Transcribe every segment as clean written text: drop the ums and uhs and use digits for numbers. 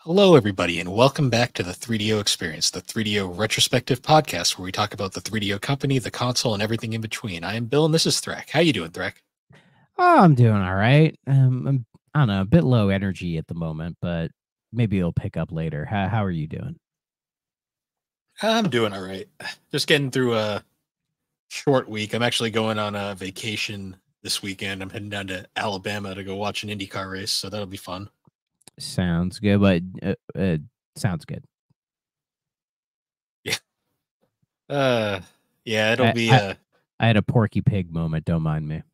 Hello, everybody, and welcome back to the 3DO Experience, the 3DO retrospective podcast where we talk about the 3DO company, the console, and everything in between. I am Bill, and this is Threk. How you doing, Threk? Oh, I'm doing all right. I don't know, a bit low energy at the moment, but maybe it'll pick up later. How are you doing? I'm doing all right. Just getting through a short week. I'm actually going on a vacation this weekend. I'm heading down to Alabama to go watch an IndyCar race, so that'll be fun. Sounds good, but sounds good. Yeah. Uh, yeah, it'll I, be I I had a Porky Pig moment. Don't mind me.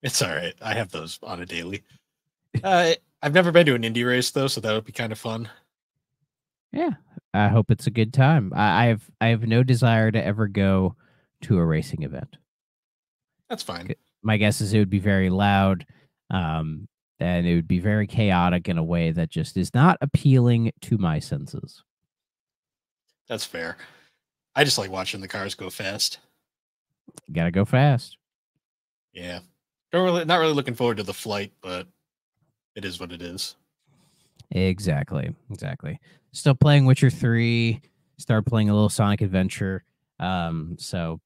it's all right. I have those on a daily. I've never been to an Indy race though, so that would be kind of fun. Yeah, I hope it's a good time. I have no desire to ever go to a racing event. That's fine. My guess is it would be very loud, um, and it would be very chaotic in a way that just is not appealing to my senses. That's fair. I just like watching the cars go fast. You gotta go fast. Yeah. Not really looking forward to the flight, but it is what it is. Exactly. Still playing Witcher 3, start playing a little Sonic Adventure. So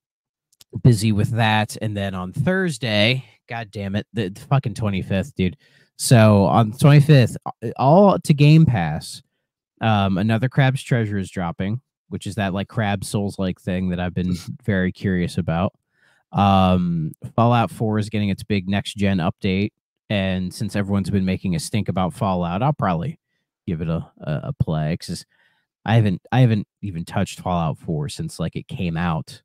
busy with that. And then on Thursday, god damn it, the fucking 25th, dude. So on the 25th, all to Game Pass, another Crab's Treasure is dropping, which is that like Crab Souls like thing that I've been very curious about. Fallout 4 is getting its big next gen update, and since everyone's been making a stink about Fallout, I'll probably give it a play because I haven't even touched Fallout 4 since like it came out.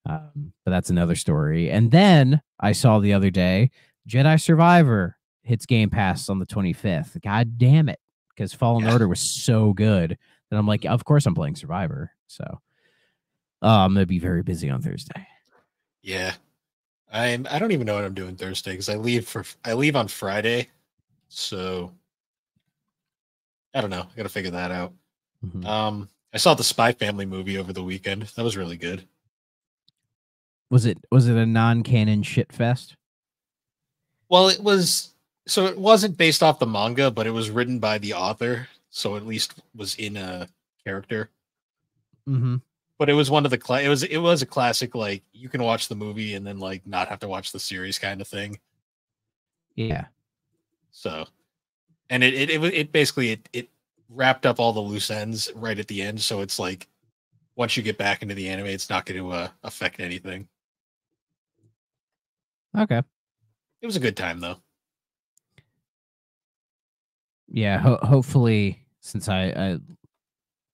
But that's another story. And then I saw the other day Jedi Survivor hits Game Pass on the 25th. God damn it, because Fallen Order was so good that I'm like, of course I'm playing Survivor. So I'm gonna be very busy on Thursday. Yeah. I don't even know what I'm doing Thursday because I leave on Friday. So I don't know. I gotta figure that out. Mm-hmm. I saw the Spy Family movie over the weekend. That was really good. Was it a non-canon shit fest? Well, it wasn't based off the manga, but it was written by the author, so at least was in a character. Mm-hmm. But it was one of the it was a classic, like you can watch the movie and then like not have to watch the series kind of thing. Yeah. So, and it basically it wrapped up all the loose ends right at the end. So it's like once you get back into the anime, it's not going to affect anything. Okay. It was a good time though. Yeah. Hopefully, since I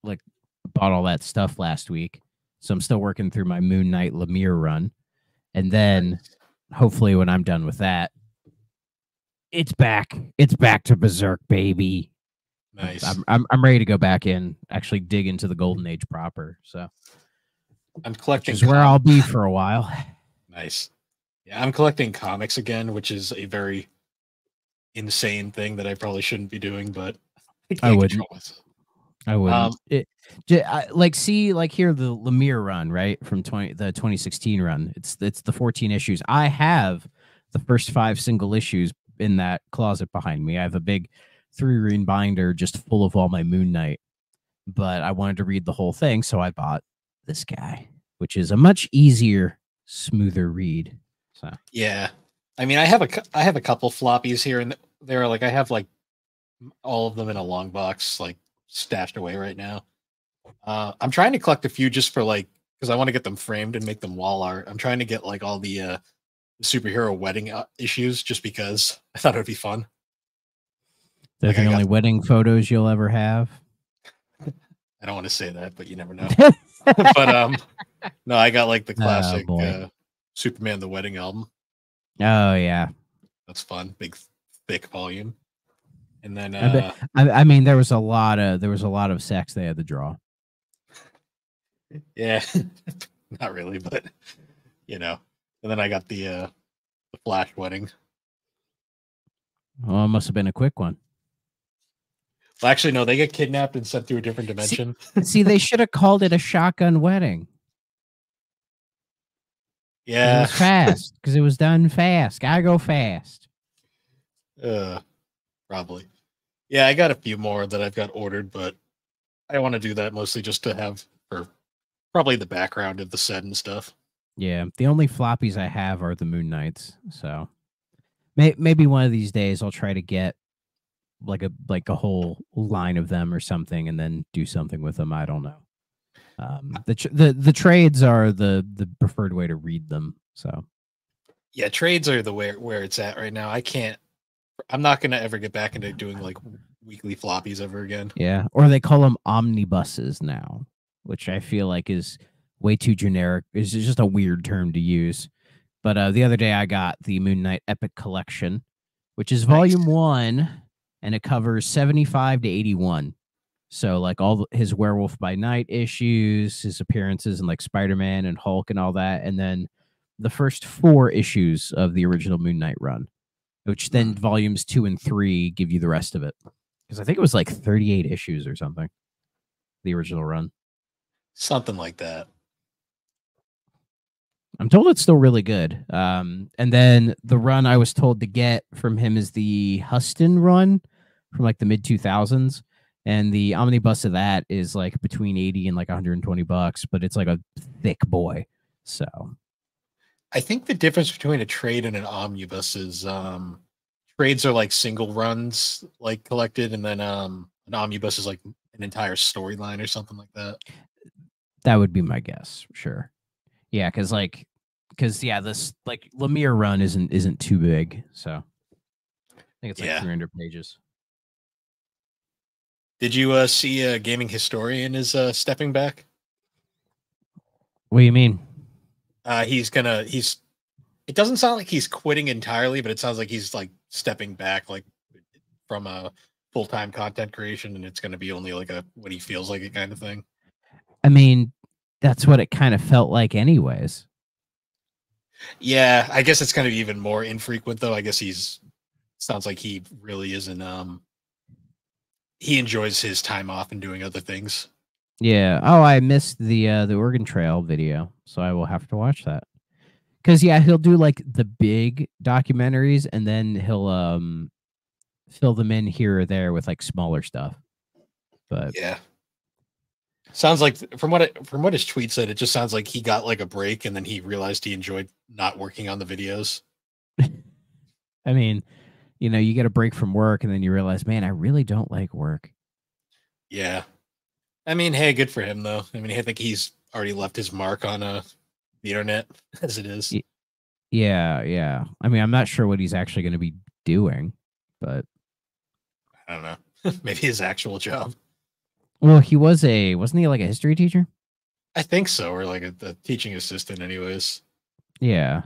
like bought all that stuff last week, so I'm still working through my Moon Knight Lemire run, and then hopefully when I'm done with that, it's back. It's back to Berserk, baby. Nice. I'm ready to go back in, actually dig into the Golden Age proper. So I'm collecting. Which is where I'll be for a while. Nice. Yeah, I'm collecting comics again, which is a very insane thing that I probably shouldn't be doing, but I can't control myself. I wouldn't. Like here the Lemire run, right, from the 2016 run. It's the 14 issues. I have the first 5 single issues in that closet behind me. I have a big 3-ring binder just full of all my Moon Knight, but I wanted to read the whole thing, so I bought this guy, which is a much easier, smoother read. So yeah, I mean, I have a couple floppies here and there. Like I have like all of them in a long box, like stashed away right now. I'm trying to collect a few just for like because I want to get them framed and make them wall art. I'm trying to get like all the superhero wedding issues just because I thought it would be fun. they're Like the only wedding photos you'll ever have. I don't want to say that, but you never know. But no, I got like the classic Superman the Wedding album. Oh yeah, that's fun. Big thick volume. And then I mean there was a lot of sex they had to draw. Yeah, not really, but you know. And then I got the Flash wedding. Well, it must have been a quick one. Well, actually, no, they get kidnapped and sent through a different dimension. See, they should have called it a shotgun wedding. Yeah, it was fast because it was done fast. Gotta go fast. Probably. Yeah, I got a few more that I've got ordered, but I want to do that mostly just to have for probably the background of the set and stuff. Yeah, the only floppies I have are the Moon Knights. So maybe one of these days I'll try to get like a whole line of them or something, and then do something with them. I don't know. The trades are the preferred way to read them. So Yeah, trades are the where it's at right now. I can't. I'm not gonna ever get back into doing like weekly floppies ever again. yeah, or they call them omnibuses now, which I feel like is way too generic. It's just a weird term to use. But the other day I got the Moon Knight Epic Collection, which is Nice. volume 1, and it covers 75 to 81. So like his Werewolf by Night issues, his appearances in like Spider-Man and Hulk and all that, and then the first 4 issues of the original Moon Knight run, which then Hmm. volumes 2 and 3 give you the rest of it. Because I think it was like 38 issues or something, the original run. Something like that. I'm told it's still really good. And then the run I was told to get from him is the Huston run from like the mid 2000s. And the omnibus of that is like between 80 and like $120, but it's like a thick boy. So I think the difference between a trade and an omnibus is trades are like single runs like collected, and then an omnibus is like an entire storyline or something like that. that would be my guess. Sure. Yeah. Cause yeah, this like Lemire run isn't too big. So I think it's like Yeah. 300 pages. Did you see a gaming historian is stepping back? What do you mean? He's it doesn't sound like he's quitting entirely, but it sounds like he's like stepping back like from a full-time content creation, and it's going to be only like a what he feels like it kind of thing. I mean, that's what it kind of felt like anyways. Yeah, I guess it's going to be even more infrequent though. I guess he's sounds like he really isn't he enjoys his time off and doing other things. Yeah. Oh, I missed the Oregon Trail video, so I will have to watch that. Cause yeah, he'll do like the big documentaries, and then he'll fill them in here or there with like smaller stuff. But Yeah. Sounds like from what his tweet said, it just sounds like he got like a break and then he realized he enjoyed not working on the videos. I mean, you get a break from work and then you realize, man, I really don't like work. Yeah. I mean, hey, good for him though. I mean, I think he's already left his mark on the internet as it is. Y- Yeah, yeah. I mean, I'm not sure what he's actually going to be doing, but I don't know. Maybe his actual job. well, wasn't he like a history teacher? I think so, or like a teaching assistant, anyways. Yeah.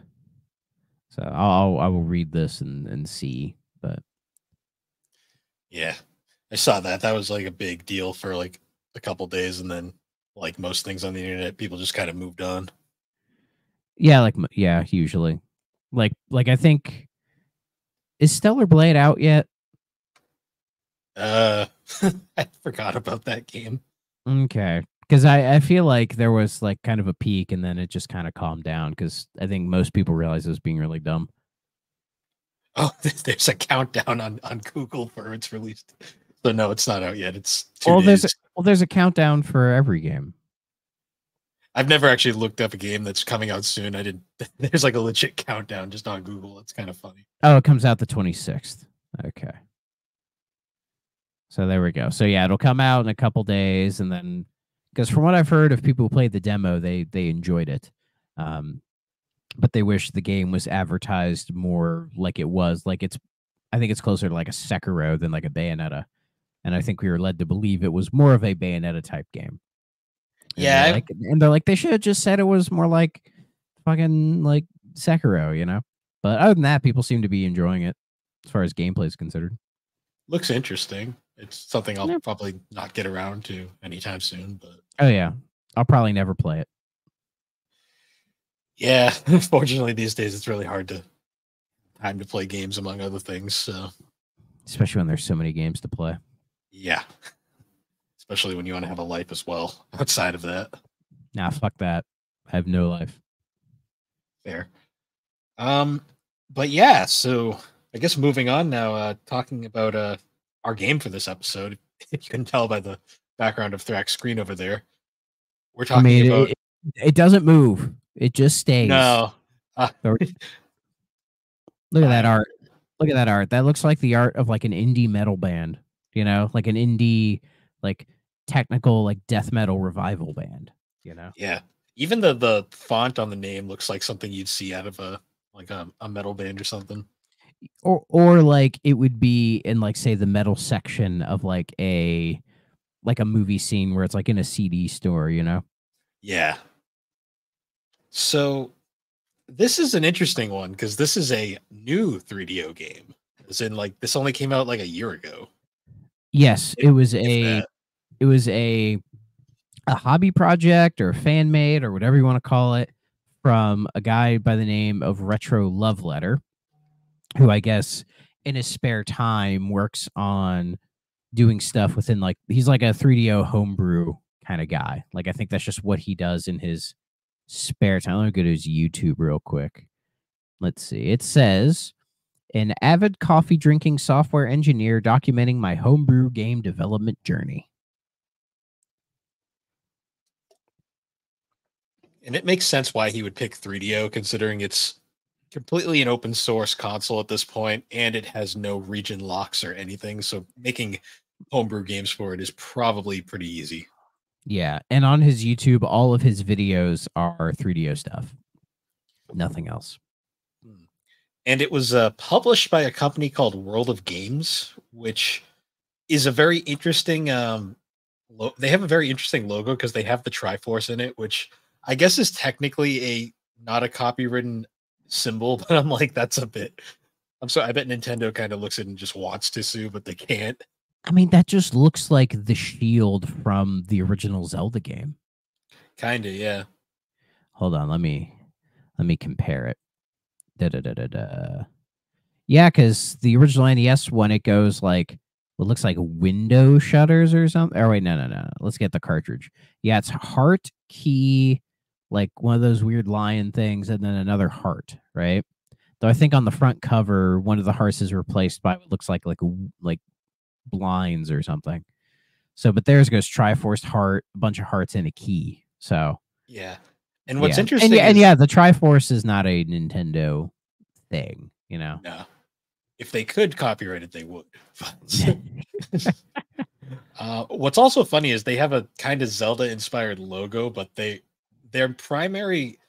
So I will read this and see, but Yeah, I saw that. That was like a big deal for like a couple days, and then like most things on the internet, people just kind of moved on. yeah, yeah, usually, like I think, is Stellar Blade out yet? Uh, I forgot about that game. Okay, because I feel like there was like kind of a peak and then it just kind of calmed down because I think most people realized it was being really dumb. Oh, there's a countdown on Google for its release. So no, it's not out yet. It's two Well, days. there's a countdown for every game. I've never actually looked up a game that's coming out soon. I did. There's like a legit countdown just on Google. It's kind of funny. Oh, it comes out the 26th. Okay, so there we go. So yeah, it'll come out in a couple days, and then because from what I've heard of people who played the demo, they enjoyed it. Um, but they wish the game was advertised more like it was. Like I think it's closer to like a Sekiro than like a Bayonetta. And I think we were led to believe it was more of a Bayonetta type game. And Yeah, they're like, they should have just said it was more like fucking like Sekiro. But other than that, people seem to be enjoying it as far as gameplay is considered. looks interesting. It's something I'll Yeah. probably not get around to anytime soon. But Oh yeah, I'll probably never play it, yeah, fortunately these days it's really hard to time to play games among other things. So especially when there's so many games to play. yeah, especially when you want to have a life as well outside of that. Nah, fuck that. I have no life. Fair. Um, but yeah, so I guess moving on now, talking about our game for this episode. If you can tell by the background of Thrax's screen over there, we're I talking mean, about it doesn't move. It just stays. no. Uh, So look at that I art. Look at that art. That looks like the art of like an indie metal band, you know, like an indie, like technical, like death metal revival band, you know? Yeah. Even the font on the name looks like something you'd see out of a metal band or something. Or like it would be in like say the metal section of like a movie scene where it's like in a CD store, you know? Yeah. So this is an interesting one because this is a new 3DO game. As in, like, this only came out like a year ago. Yes, If that. it was a hobby project or fan made or whatever you want to call it from a guy by the name of Retro Love Letter, who I guess in his spare time works on doing stuff within like he's like a 3DO homebrew kind of guy. Like I think that's just what he does in his spare time. Let me go to his YouTube real quick. Let's see. It says an avid coffee drinking software engineer documenting my homebrew game development journey. And it makes sense why he would pick 3DO, considering it's completely an open source console at this point, and it has no region locks or anything. So making homebrew games for it is probably pretty easy. Yeah, and on his YouTube, all of his videos are 3DO stuff. Nothing else. Hmm. And it was published by a company called World of Games, which is a very interesting. They have a very interesting logo because they have the Triforce in it, which I guess is technically a not a copywritten symbol, but I'm like, that's a bit. I'm sorry. I bet Nintendo kind of looks at it and just wants to sue, but they can't. I mean, that just looks like the shield from the original Zelda game. Kinda, yeah. Hold on, let me compare it. Da da da da da. Yeah, because the original NES one, it goes like what looks like window shutters or something. Oh wait, no. Let's get the cartridge. Yeah, it's heart key, like one of those weird lion things, and then another heart, right? Though I think on the front cover, one of the hearts is replaced by what looks like blinds or something. So, but theirs goes Triforce heart, a bunch of hearts, and a key. So Yeah. And what's yeah, interesting and is yeah, the Triforce is not a Nintendo thing, you know. no, if they could copyright it, they would. What's also funny is they have a kind of Zelda inspired logo, but their primary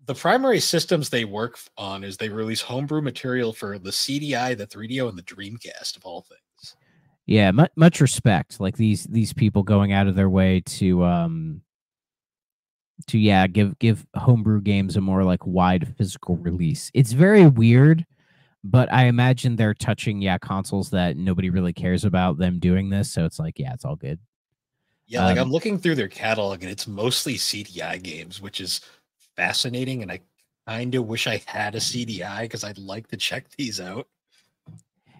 the primary systems they work on is they release homebrew material for the CDI, the 3DO, and the Dreamcast of all things. Yeah, much respect. Like these people going out of their way to yeah give homebrew games a more like wide physical release. It's very weird, but I imagine they're touching consoles that nobody really cares about them doing this. So it's like it's all good. Yeah, like I'm looking through their catalog and it's mostly CDI games, which is fascinating. And I kind of wish I had a CDI because I'd like to check these out.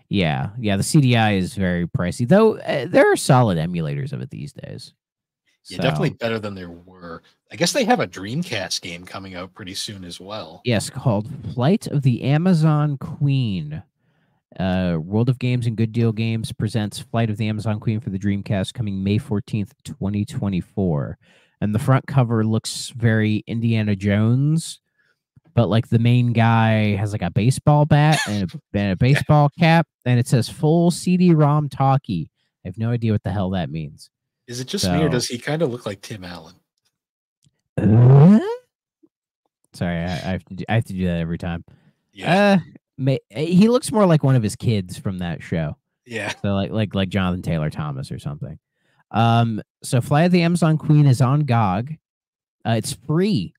Yeah, the CDI is very pricey, though. There are solid emulators of it these days. Yeah, definitely So better than there were. I guess they have a Dreamcast game coming out pretty soon as well. yes, called Flight of the Amazon Queen. World of Games and Good Deal Games presents Flight of the Amazon Queen for the Dreamcast coming May 14th, 2024. And the front cover looks very Indiana Jones, but like the main guy has like a baseball bat and a Yeah. baseball cap, and it says full CD-ROM talkie. I have no idea what the hell that means. Is it just me or does he kind of look like Tim Allen? Sorry, I have to do that every time. Yeah. He looks more like one of his kids from that show. Yeah. So like Jonathan Taylor Thomas or something. So Flight of the Amazon Queen is on GOG. It's free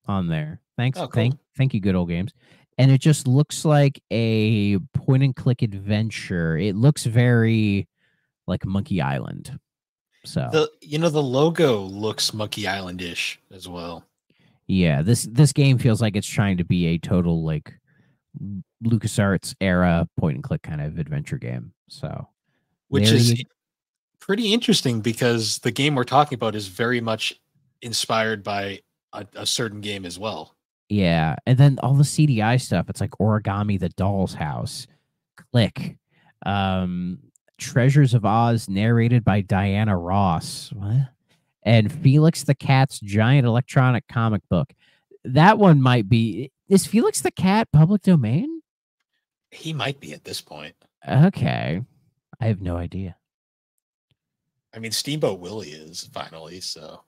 on there. Thanks. Oh, cool. Thank you, Good Old Games. And it just looks like a point and click adventure. It looks very like Monkey Island. So the logo looks Monkey Island-ish as well. yeah, this game feels like it's trying to be a total like LucasArts era point and click kind of adventure game. So Which is pretty interesting because the game we're talking about is very much inspired by a certain game as well. Yeah, and then all the CDI stuff, it's like Origami the Doll's House, Click, Treasures of Oz, narrated by Diana Ross. What? And Felix the Cat's giant electronic comic book. That one might be. Is Felix the Cat public domain? He might be at this point. Okay. I have no idea. I mean, Steamboat Willie is finally, so.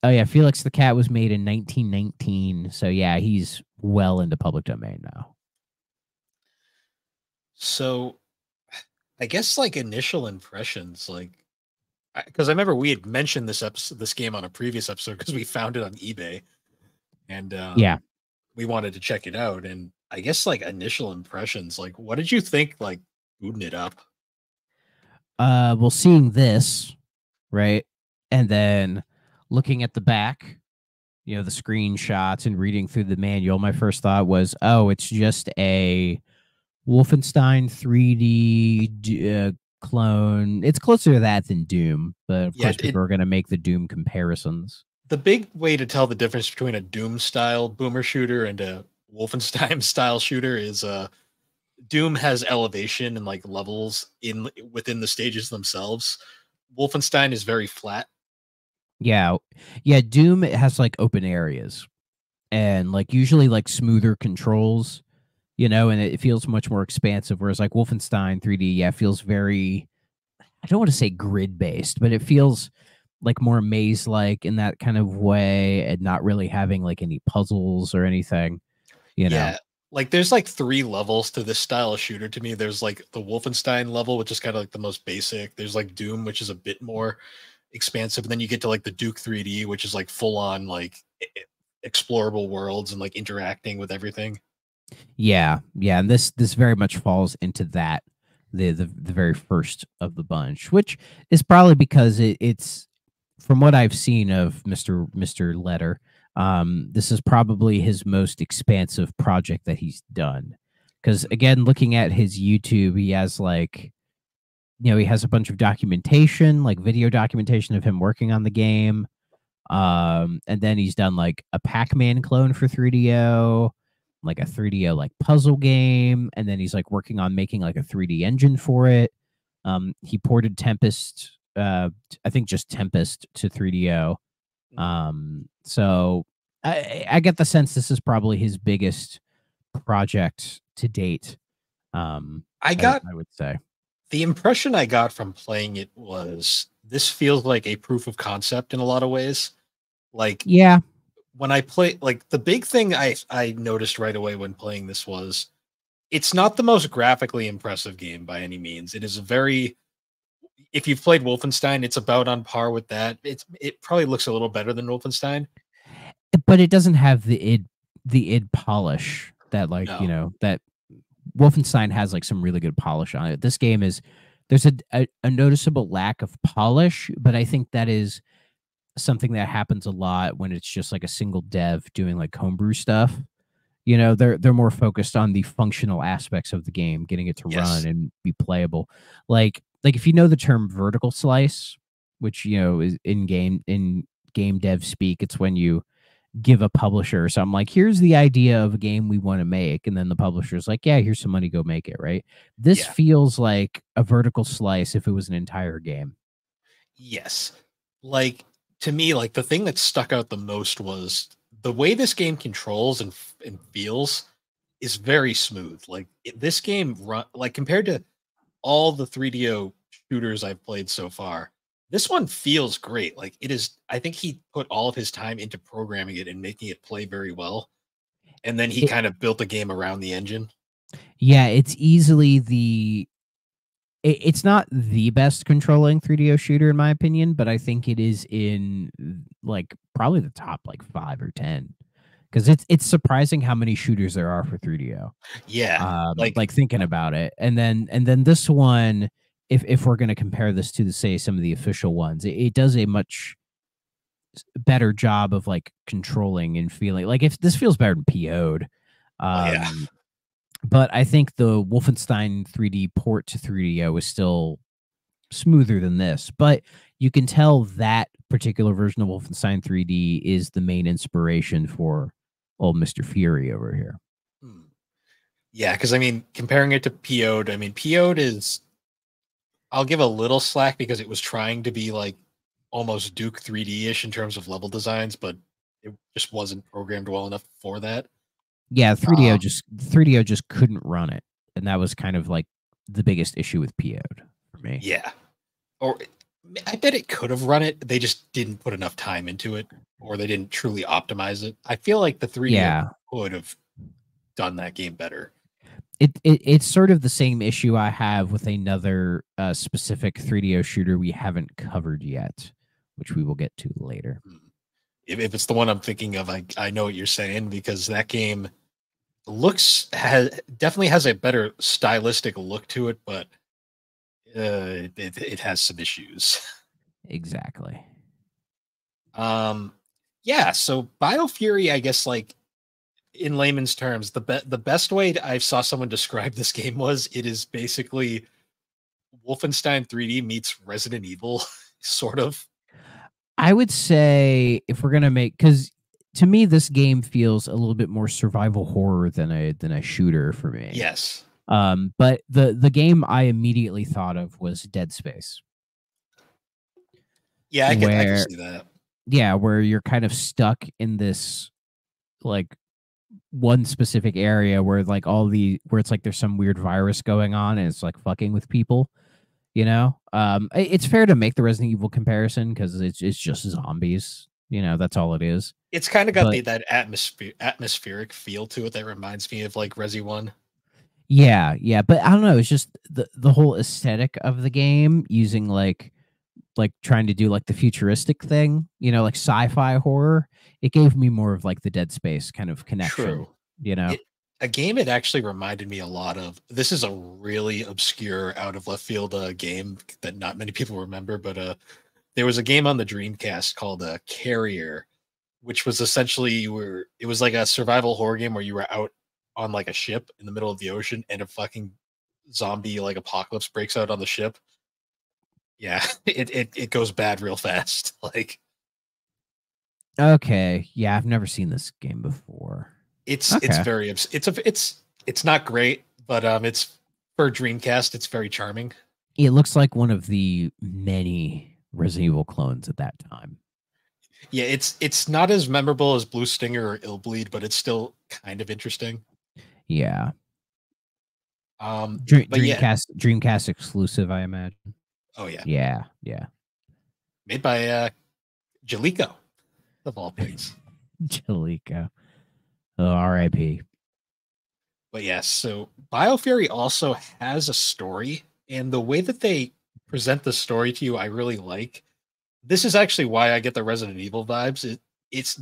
Oh, yeah. Felix the Cat was made in 1919. So, yeah, he's well into public domain now. So, I guess like initial impressions, like, because I remember we had mentioned this game on a previous episode because we found it on eBay, and Yeah. we wanted to check it out. And I guess like initial impressions, like, what did you think? Like, booting it up. Well, seeing this, right, and then looking at the back, the screenshots and reading through the manual, my first thought was, oh, it's just a Wolfenstein 3D clone. It's closer to that than Doom, but of course people are going to make the Doom comparisons. The big way to tell the difference between a Doom style boomer shooter and a Wolfenstein style shooter is Doom has elevation and like levels within the stages themselves. Wolfenstein is very flat. Yeah. Doom has like open areas and like usually like smoother controls, and it feels much more expansive. Whereas like Wolfenstein 3D, feels very, I don't want to say grid based, but it feels like more maze like in that kind of way, and not really having like any puzzles or anything. Yeah. Like there's like 3 levels to this style of shooter to me. There's like the Wolfenstein level, which is kind of like the most basic. There's like Doom, which is a bit more expansive. And then you get to like the Duke 3D, which is like full on like explorable worlds and like interacting with everything. Yeah. And this very much falls into that, the very first of the bunch, which is probably because it's, from what I've seen of Mr. Letter, this is probably his most expansive project that he's done. Because again, looking at his YouTube, he has like, he has a bunch of documentation, like video documentation of him working on the game. And then he's done like a Pac-Man clone for 3DO, like a 3DO like puzzle game, and then he's like working on making like a 3D engine for it. He ported Tempest, I think just Tempest to 3DO. So I get the sense this is probably his biggest project to date. I would say the impression I got from playing it was this feels like a proof of concept in a lot of ways. Like, yeah, when I play, like the big thing I noticed right away when playing this was it's not the most graphically impressive game by any means. It is a very, if you've played Wolfenstein, it's about on par with that. It probably looks a little better than Wolfenstein, but it doesn't have the id polish that like that Wolfenstein has, like some really good polish on it. This game is, there's a noticeable lack of polish, but I think that is something that happens a lot when it's just like a single dev doing like homebrew stuff. They're more focused on the functional aspects of the game, getting it to run and be playable. Like if you know the term vertical slice, which is in game dev speak, it's when you give a publisher something like, here's the idea of a game we want to make, and then the publisher's like, yeah, here's some money, go make it, right? This feels like a vertical slice if it was an entire game. Yes. Like, to me, like the thing that stuck out the most was the way this game controls and feels is very smooth. Like this game like compared to all the 3DO shooters I've played so far, this one feels great. Like it is, I think he put all of his time into programming it and making it play very well. And then he kind of built the game around the engine. Yeah, it's easily it's not the best controlling 3DO shooter in my opinion, but I think it is in like probably the top like 5 or 10. Because it's surprising how many shooters there are for 3DO. Yeah. Like thinking about it. And then this one, if we're gonna compare this to say some of the official ones, it does a much better job of like controlling and feeling like, if this feels better than PO'd. But I think the Wolfenstein 3D port to 3DO is still smoother than this. But you can tell that particular version of Wolfenstein 3D is the main inspiration for old Mr. Fury over here. Yeah, because I mean, comparing it to PO'd, I mean, PO'd is I'll give a little slack because it was trying to be like almost Duke 3D ish in terms of level designs, but it just wasn't programmed well enough for that. Yeah, Uh, 3DO just couldn't run it, and that was kind of like the biggest issue with PO'd for me. yeah, or I bet it could have run it. They just didn't put enough time into it, or they didn't truly optimize it. I feel like the 3DO Yeah, could have done that game better. it's sort of the same issue I have with another specific 3DO shooter we haven't covered yet, which we will get to later. Hmm. If it's the one I'm thinking of, I know what you're saying because that game definitely has a better stylistic look to it, but it has some issues. Exactly. Um, yeah. So Biofury, I guess, like in layman's terms, the best way I saw someone describe this game was it is basically Wolfenstein 3D meets Resident Evil, sort of. I would say if we're gonna make, because to me this game feels a little bit more survival horror than a shooter for me. Yes. But the game I immediately thought of was Dead Space, Yeah, I could where see that. where you're kind of stuck in this like one specific area where like where it's like there's some weird virus going on and it's like fucking with people. It's fair to make the Resident Evil comparison because it's just zombies. That's all it is. It's kind of got But that atmospheric feel to it that reminds me of like Resi One. yeah, but I don't know. It's just the whole aesthetic of the game using like trying to do like the futuristic thing, like sci-fi horror. It gave me more of like the Dead Space kind of connection. True. You know. It A game it actually reminded me a lot of. This is a really obscure, out of left field game that not many people remember, but there was a game on the Dreamcast called Carrier, which was essentially it was like a survival horror game where you were out on like a ship in the middle of the ocean and a fucking zombie like apocalypse breaks out on the ship. Yeah, it goes bad real fast. Like Okay. Yeah, I've never seen this game before. it's Okay. very it's not great, but it's for Dreamcast, it's very charming. It looks like one of the many Resident Evil clones at that time. Yeah, it's not as memorable as Blue Stinger or Illbleed, but it's still kind of interesting. Yeah. Um, but yeah, Dreamcast exclusive, I imagine. oh yeah, Yeah. made by Jalico of all things. Jalico. Oh, R.I.P. But yes, so Biofury also has a story, and the way that they present the story to you, I really like. This is actually why I get the Resident Evil vibes. It's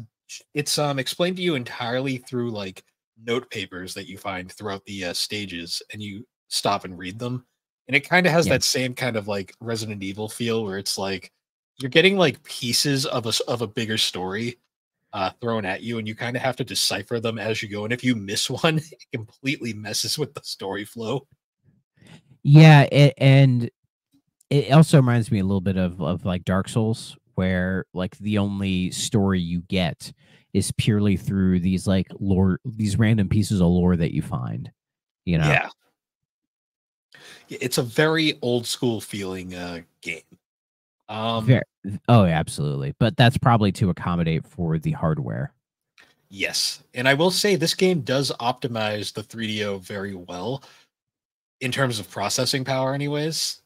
explained to you entirely through like note papers that you find throughout the stages, and you stop and read them. And it kind of has Yeah. that same kind of like Resident Evil feel, where it's like you're getting like pieces of a bigger story thrown at you, and you kind of have to decipher them as you go. And if you miss one, it completely messes with the story flow. Yeah, and it also reminds me a little bit of like Dark Souls, where like the only story you get is purely through these like lore, these random pieces of lore that you find. You know. Yeah, it's a very old school feeling game. Very. Um, Oh, yeah, absolutely. But that's probably to accommodate for the hardware. yes, and I will say this game does optimize the 3DO very well in terms of processing power. Anyways,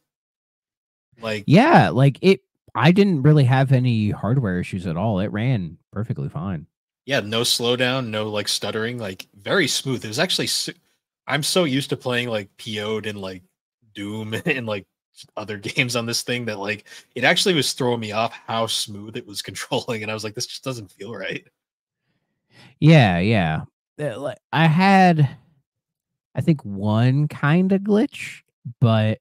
like Yeah, like it. I didn't really have any hardware issues at all. It ran perfectly fine. yeah, no slowdown, no like stuttering, like very smooth. It was actually I'm so used to playing like PO'd and like Doom and like other games on this thing that like it actually was throwing me off how smooth it was controlling, and I was like, this just doesn't feel right. Yeah. Like, I had, I think, one kind of glitch, but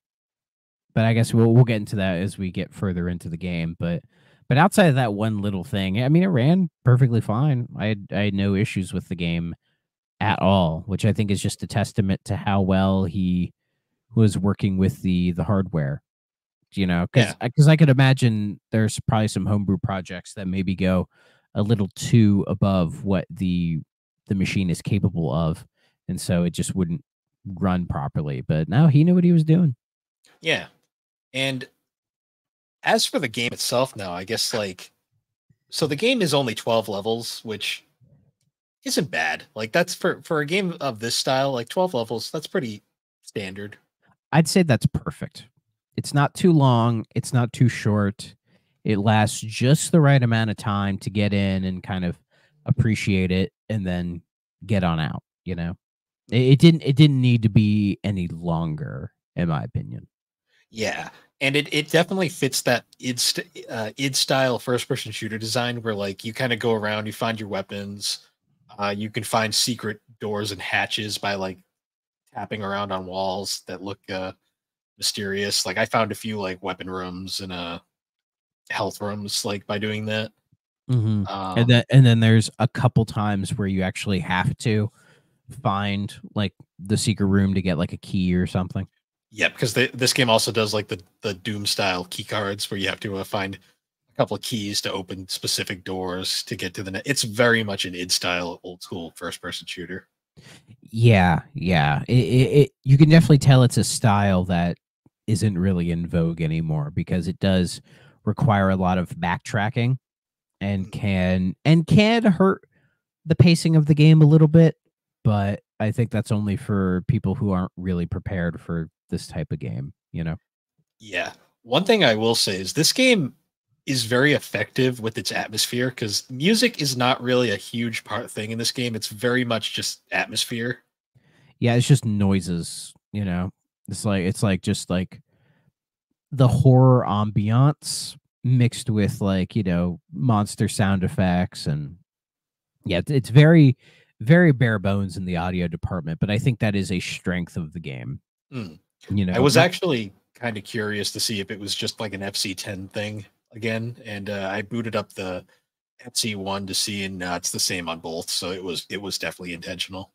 I guess we'll get into that as we get further into the game. But outside of that one little thing, I mean, it ran perfectly fine. I had no issues with the game at all, which I think is just a testament to how well he was working with the hardware. Yeah, Because I could imagine there's probably some homebrew projects that maybe go a little too above what the machine is capable of, and so it just wouldn't run properly. But now he knew what he was doing. yeah. And as for the game itself now, I guess like so the game is only 12 levels, which isn't bad. Like that's for a game of this style, like 12 levels, that's pretty standard. I'd say that's perfect. It's not too long. It's not too short. It lasts just the right amount of time to get in and kind of appreciate it, and then get on out. You know, it didn't need to be any longer, in my opinion. Yeah. And it definitely fits that id style first person shooter design where like you kind of go around, you find your weapons, you can find secret doors and hatches by like tapping around on walls that look mysterious. Like I found a few like weapon rooms and health rooms like by doing that. Mm-hmm. Um, And then there's a couple times where you actually have to find like the secret room to get like a key or something. yeah, because this game also does like the Doom style key cards where you have to find a couple of keys to open specific doors to get to the net. It's very much an id style old school first person shooter. Yeah, yeah. You can definitely tell it's a style that isn't really in vogue anymore because it does require a lot of backtracking and can hurt the pacing of the game a little bit, but I think that's only for people who aren't really prepared for this type of game, you know. Yeah. One thing I will say is this game is very effective with its atmosphere because music is not really a huge part thing in this game. It's very much just atmosphere. Yeah, it's just noises, you know. It's like just like the horror ambiance mixed with like, you know, monster sound effects. And yeah, it's very very bare bones in the audio department, but I think that is a strength of the game, Mm. you I know. was Not actually kind of curious to see if it was just like an FC10 thing again, and I booted up the FC1 to see, and it's the same on both. So it was definitely intentional.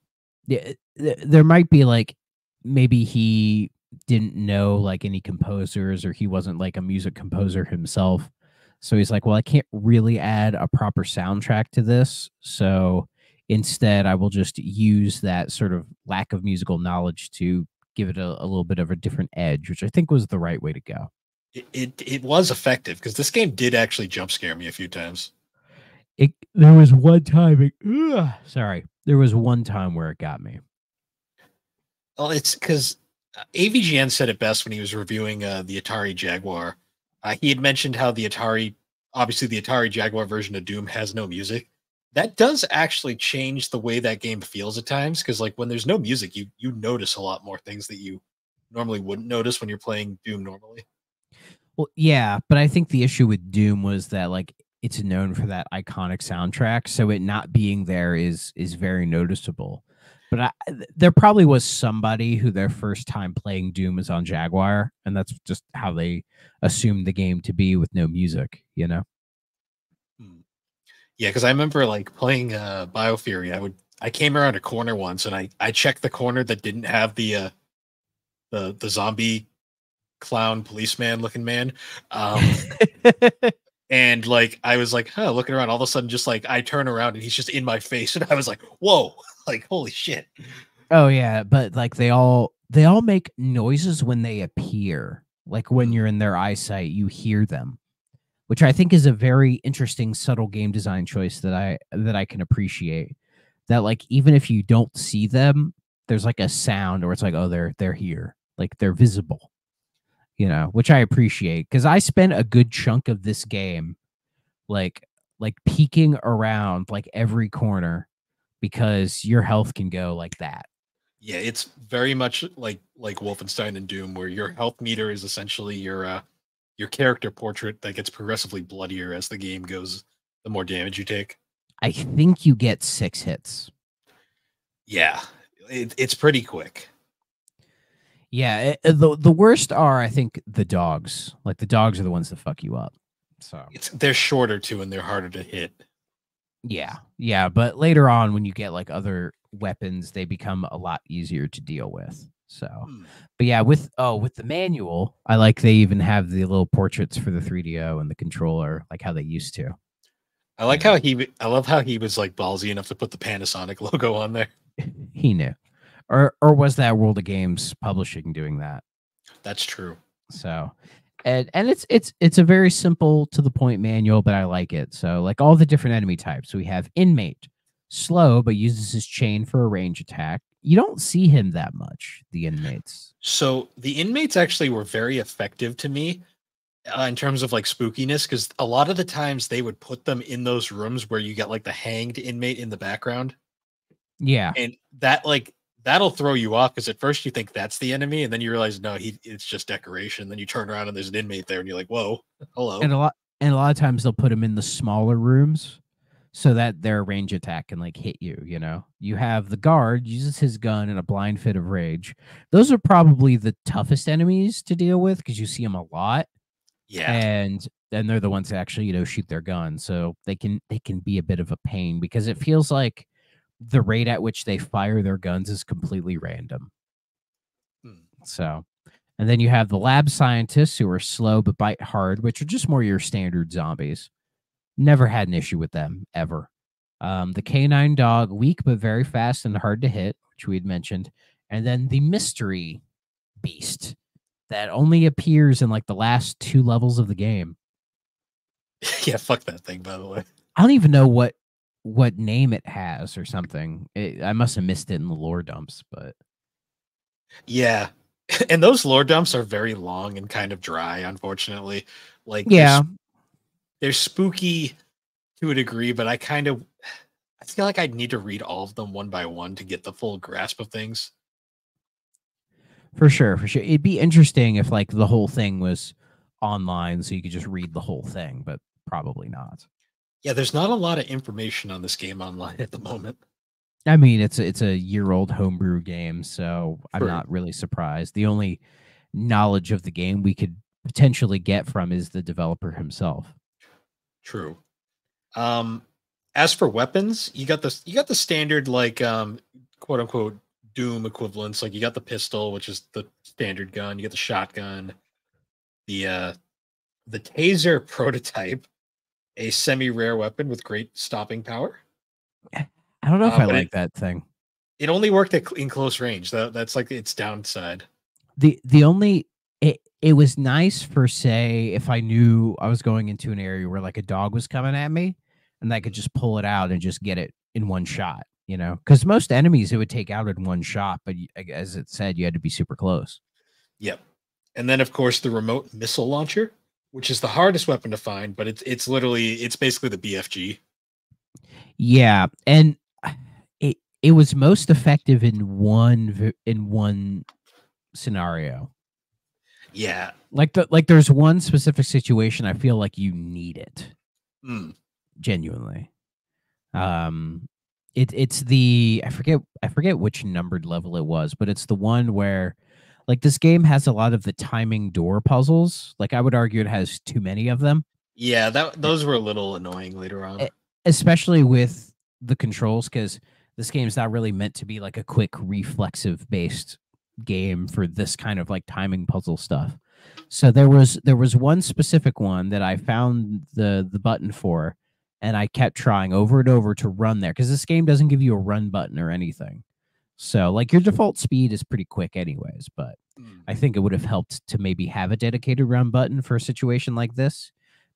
Yeah, there might be like maybe he didn't know like any composers, or he wasn't like a music composer himself. So he's like, well, I can't really add a proper soundtrack to this. So instead, I will just use that sort of lack of musical knowledge to give it a little bit of a different edge, which I think was the right way to go. It was effective because this game did actually jump scare me a few times. There was one time, sorry, there was one time where it got me. Well, it's because AVGN said it best when he was reviewing the Atari Jaguar. He had mentioned how obviously the Atari Jaguar version of Doom has no music. That does actually change the way that game feels at times because, like, when there's no music, you notice a lot more things that you normally wouldn't notice when you're playing Doom normally. Well, yeah, but I think the issue with Doom was that like it's known for that iconic soundtrack, so it not being there is very noticeable. But there probably was somebody who their first time playing Doom was on Jaguar, and that's just how they assumed the game to be with no music, you know? Hmm. Yeah, because I remember like playing Biofury. I came around a corner once and I checked the corner that didn't have the zombie clown policeman looking man. Um, and like I was like, huh, looking around, all of a sudden just like I turn around and he's just in my face, and I was like, whoa, like holy shit. Oh yeah, but like they all make noises when they appear. Like when Hmm. you're in their eyesight, you hear them, which I think is a very interesting subtle game design choice that I can appreciate. That like even if you don't see them, there's like a sound or it's like, oh, they're here. Like they're visible, you know, which I appreciate because I spent a good chunk of this game like like peeking around like every corner because your health can go like that. Yeah, it's very much like Wolfenstein and Doom, where your health meter is essentially your character portrait that gets progressively bloodier as the game goes, the more damage you take. I think you get 6 hits. Yeah, it's pretty quick. Yeah, the worst are I think the dogs. Like the dogs are the ones that fuck you up. So They're shorter too, and they're harder to hit. yeah, yeah, but later on when you get like other weapons, they become a lot easier to deal with. So, Hmm. but yeah, with the manual, I like they even have the little portraits for the 3DO and the controller, like how they used to. You know, I love how he was like ballsy enough to put the Panasonic logo on there. he knew, or was that World of Games Publishing doing that? That's true. So, And it's a very simple to the point manual, but I like it. So like all the different enemy types, we have inmate, slow but uses his chain for a range attack. You don't see him that much, the inmates. So the inmates actually were very effective to me in terms of like spookiness, because a lot of the times they would put them in those rooms where you get like the hanged inmate in the background, Yeah. and that like that'll throw you off because at first you think that's the enemy, and then you realize no, it's just decoration. Then you turn around and there's an inmate there, and you're like, whoa, hello. And a lot of times they'll put them in the smaller rooms so that their range attack can like hit you, you know. You have the guard uses his gun in a blind fit of rage. Those are probably the toughest enemies to deal with because you see them a lot, Yeah. and then they're the ones that actually, shoot their gun. So they can be a bit of a pain because it feels like the rate at which they fire their guns is completely random. Hmm. So, and then you have the lab scientists who are slow but bite hard, which are just more your standard zombies. Never had an issue with them ever. The canine dog, weak but very fast and hard to hit, which we had mentioned. And then the mystery beast that only appears in like the last 2 levels of the game. Yeah, fuck that thing, by the way. I don't even know what name it has or something. I must have missed it in the lore dumps, but Yeah. And those lore dumps are very long and kind of dry, unfortunately. Like yeah, they're spooky to a degree, but I feel like I'd need to read all of them one by one to get the full grasp of things. for sure, for sure. It'd be interesting if like the whole thing was online so you could just read the whole thing, but probably not. Yeah, there's not a lot of information on this game online at the moment. I mean, it's a year-old homebrew game, so I'm True. not really surprised. The only knowledge of the game we could potentially get from is the developer himself. True. Um, as for weapons, you got the standard like quote unquote Doom equivalents. Like you got the pistol, which is the standard gun. You got the shotgun, the the taser prototype, a semi-rare weapon with great stopping power. I don't know if I But like that thing. it only worked in close range. That's like its downside. The only it was nice for, say, if I knew I was going into an area where like a dog was coming at me and I could just pull it out and just get it in one shot, because most enemies it would take out in one shot, but as it said, you had to be super close. Yep. And then of course the remote missile launcher, which is the hardest weapon to find, but it's basically the BFG. Yeah, and it was most effective in one scenario. Yeah. Like there's one specific situation I feel like you need it. Mm. Genuinely. It's the I forget which numbered level it was, but it's the one where like this game has a lot of the timing door puzzles. Like I would argue it has too many of them. Yeah, e- those were a little annoying later on. e- Especially with the controls, because this game's not really meant to be like a quick reflexive based game for this kind of like timing puzzle stuff. So there was one specific one that I found the button for, and I kept trying over and over to run there because this game doesn't give you a run button or anything. So like your default speed is pretty quick anyways, but Mm. I think it would have helped to maybe have a dedicated run button for a situation like this,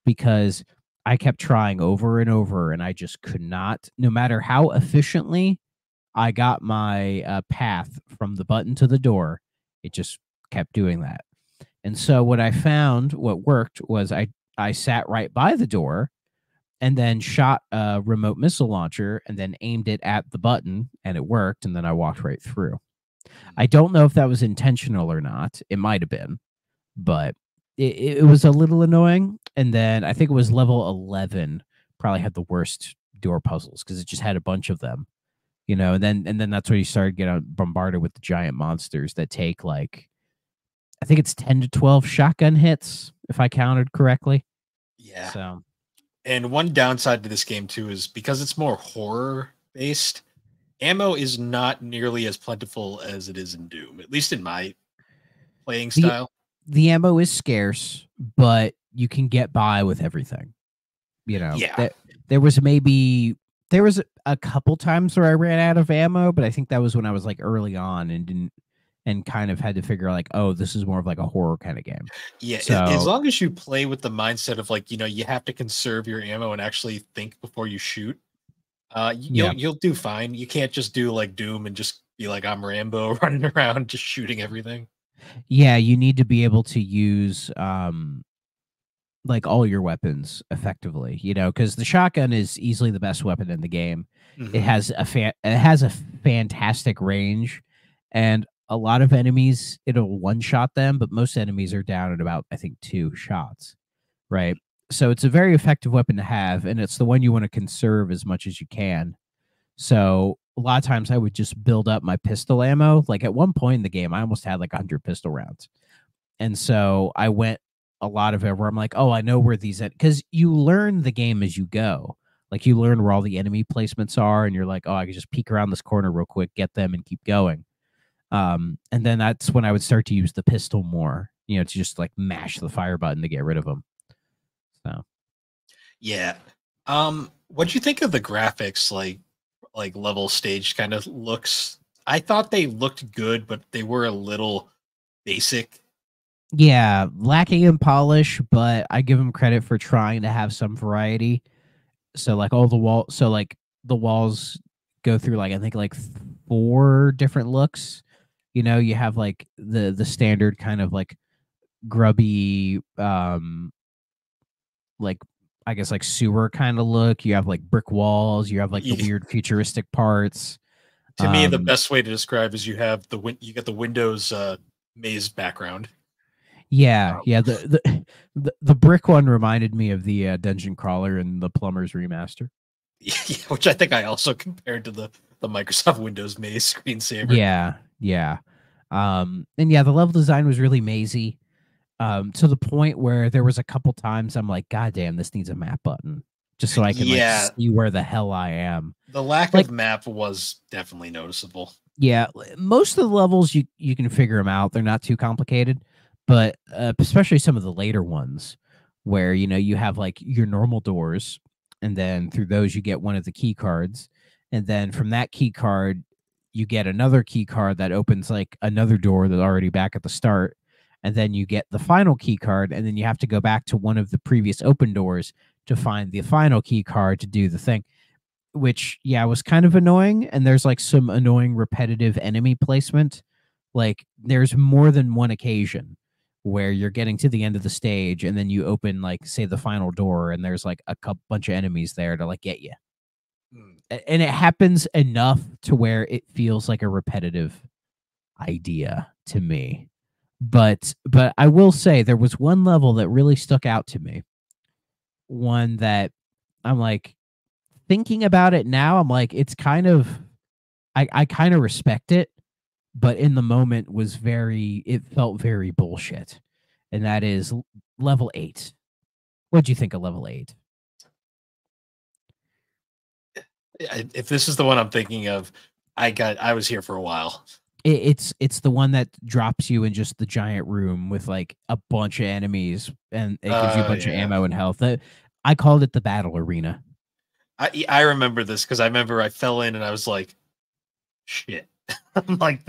because I kept trying over and over and I just could not, no matter how efficiently I got my path from the button to the door, it just kept doing that. And so what worked was I sat right by the door and then shot a remote missile launcher and then aimed it at the button and it worked, and then I walked right through. I don't know if that was intentional or not. It might have been, but it was a little annoying. And then I think it was level 11 probably had the worst door puzzles because it just had a bunch of them, and then that's where you started getting bombarded with the giant monsters that take like, I think it's 10 to 12 shotgun hits if I counted correctly. Yeah. So And one downside to this game too is because it's more horror based, ammo is not nearly as plentiful as it is in Doom, at least in my playing the style. the ammo is scarce, but you can get by with everything. Yeah. That there was a couple times where I ran out of ammo, but I think that was when I was like early on and and kind of had to figure out like, oh, this is more of like a horror kind of game. Yeah, as So long as you play with the mindset of like, you have to conserve your ammo and actually think before you shoot, yeah, you'll do fine. You can't just do like Doom and just be like I'm Rambo running around just shooting everything. yeah, you need to be able to use like all your weapons effectively, because the shotgun is easily the best weapon in the game. It Hmm. has a fantastic range, and a lot of enemies it'll one shot them, but most enemies are down at about I think 2 shots, right? So it's a very effective weapon to have, and it's the one you want to conserve as much as you can. So a lot of times I would just build up my pistol ammo. Like at one point in the game, I almost had like 100 pistol rounds. And so I went a lot of it where I'm like, oh, I know where these, because you learn the game as you go. Like you learn where all the enemy placements are, and you're like, oh, I can just peek around this corner real quick, get them, and keep going. And then that's when I would start to use the pistol more, to just like mash the fire button to get rid of them. So Yeah. What'd you think of the graphics, like level stage kind of looks? I thought they looked good, but they were a little basic. yeah, lacking in polish, but I give them credit for trying to have some variety. So like the walls go through like I think like 4 different looks. You have like the standard kind of like grubby like I guess like sewer kind of look. You have like brick walls, you have like the weird futuristic parts. To me, the Um best way to describe is you have you got the Windows maze background. yeah, Um, yeah, the brick one reminded me of the dungeon crawler and the Plumbers remaster. yeah, which I think I also compared to the Microsoft Windows maze screensaver. Yeah, yeah. And yeah, the level design was really mazy. To the point where there was a couple times I'm like, God damn, this needs a map button. Just so I can like Yeah, see where the hell I am. the lack Like, of map was definitely noticeable. yeah, most of the levels you can figure them out. They're not too complicated, but especially some of the later ones where you have like your normal doors, and then through those you get one of the key cards, and then from that key card you get another key card that opens like another door that's already back at the start, and then you get the final key card, and then you have to go back to one of the previous open doors to find the final key card to do the thing, which yeah was kind of annoying. And there's like some annoying repetitive enemy placement. Like there's more than one occasion where you're getting to the end of the stage and then you open like say the final door and there's like a couple bunch of enemies there to like get you. Hmm. And it happens enough to where it feels like a repetitive idea to me. But I will say there was one level that really stuck out to me. One that I'm like, thinking about it now, I'm like, it's kind of I kind of respect it, but in the moment it felt very bullshit. And that is level 8. What'd you think of level 8? If this is the one I'm thinking of, I was here for a while. It's the one that drops you in just the giant room with like a bunch of enemies, and it gives you a bunch of Yeah. ammo and health. I called it the battle arena. I remember this because I remember I fell in and I was like, shit. I'm like,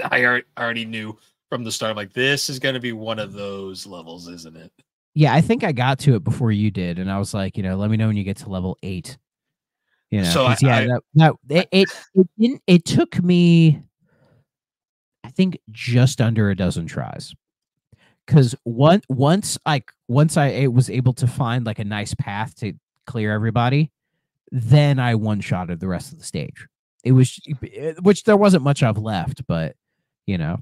already knew from the start. I'm like, this is gonna be one of those levels, isn't it? Yeah, I think I got to it before you did, and I was like, let me know when you get to level 8. So Because yeah, that I it took me, I think, just under a dozen tries. Because once I was able to find like a nice path to clear everybody, then I one shotted the rest of the stage. It was which there wasn't much of left, but you know,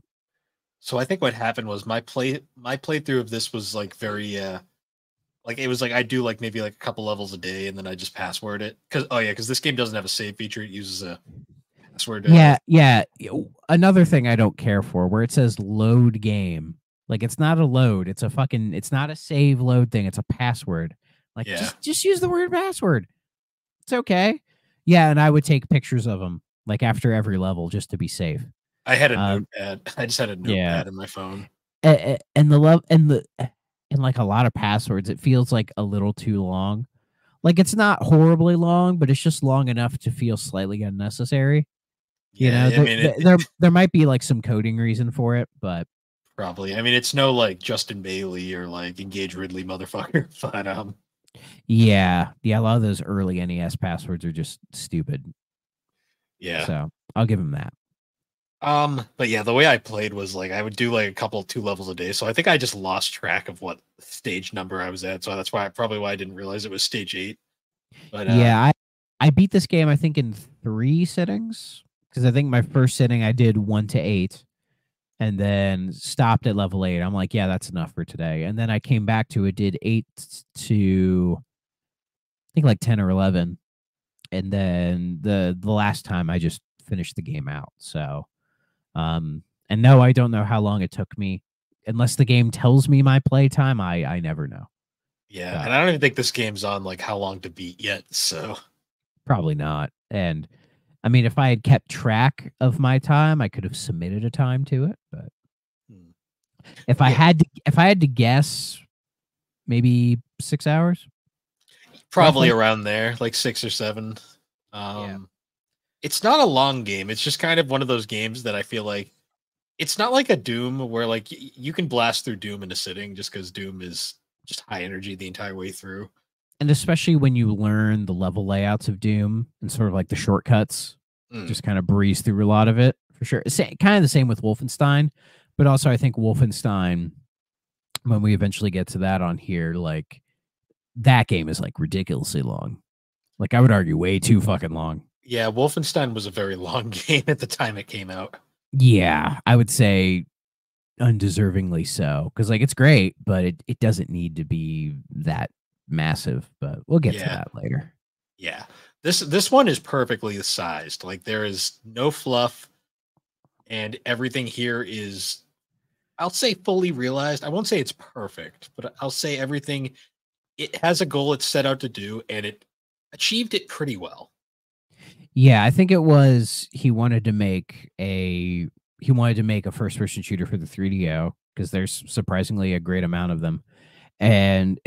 so I think what happened was my playthrough of this was like very like it was like I do like maybe like a couple levels a day and then I just password it because this game doesn't have a save feature. It uses a password. yeah. Another thing I don't care for where it says load game, like it's not a load, it's not a save load thing. It's a password. Like Yeah, just use the word password. It's okay. Yeah, and I would take pictures of them like after every level just to be safe. I had a Um, notepad. I just had a yeah, notepad in my phone. and the love and like a lot of passwords, it feels like a little too long. Like it's not horribly long, but it's just long enough to feel slightly unnecessary. You Yeah, know, I mean, there might be like some coding reason for it, but probably. I mean, it's no like Justin Bailey or like Engage Ridley motherfucker, but yeah, a lot of those early NES passwords are just stupid. yeah. So I'll give him that. But yeah, the way I played was like I would do like a couple 2 levels a day. So I think I just lost track of what stage number I was at. So that's why I didn't realize it was stage 8. But Yeah, I beat this game I think in 3 sittings because I think my first sitting I did 1 to 8 and then stopped at level 8. I'm like, yeah, that's enough for today. And then I came back to it, did 8 to I think like 10 or 11, and then the last time I just finished the game out. So, and no, I don't know how long it took me, unless the game tells me my playtime. I never know. yeah, So and I don't even think this game's on like how long to beat yet. So probably not. And I mean, if I had kept track of my time, I could have submitted a time to it. But hmm. Yeah, if I had to guess, maybe 6 hours, probably roughly. around there, like 6 or 7. Yeah. Um, it's not a long game. It's just kind of one of those games that I feel like it's not like a Doom where like you can blast through Doom in a sitting just because Doom is just high energy the entire way through. And especially when you learn the level layouts of Doom and sort of like the shortcuts, Mm, just kind of breeze through a lot of it for sure. Kind of the same with Wolfenstein, but also I think Wolfenstein, when we eventually get to that on here, like that game is like ridiculously long. Like I would argue way too fucking long. yeah, Wolfenstein was a very long game at the time it came out. Yeah, I would say undeservingly so. Because like it's great, but it doesn't need to be that massive. But we'll get to Yeah, that later. yeah. This one is perfectly sized. Like there is no fluff, and everything here is, I'll say, fully realized. I won't say it's perfect, but I'll say everything, it has a goal it's set out to do, and it achieved it pretty well. Yeah, I think it was he wanted to make a first person shooter for the 3DO because there's surprisingly a great amount of them. And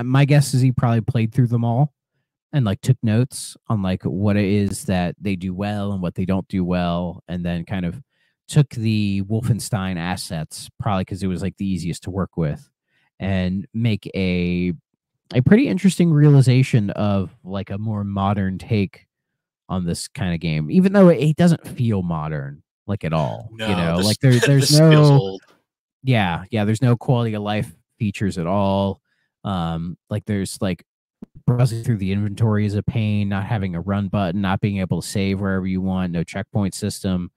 my guess is he probably played through them all and like took notes on like what it is that they do well and what they don't do well, and then kind of took the Wolfenstein assets probably because it was like the easiest to work with and make a pretty interesting realization of like a more modern take on this kind of game, even though it doesn't feel modern like at all. You No, know, this like there's this feels no old. there's no quality of life features at all. Like there's like browsing through the inventory is a pain, not having a run button, not being able to save wherever you want, no checkpoint system.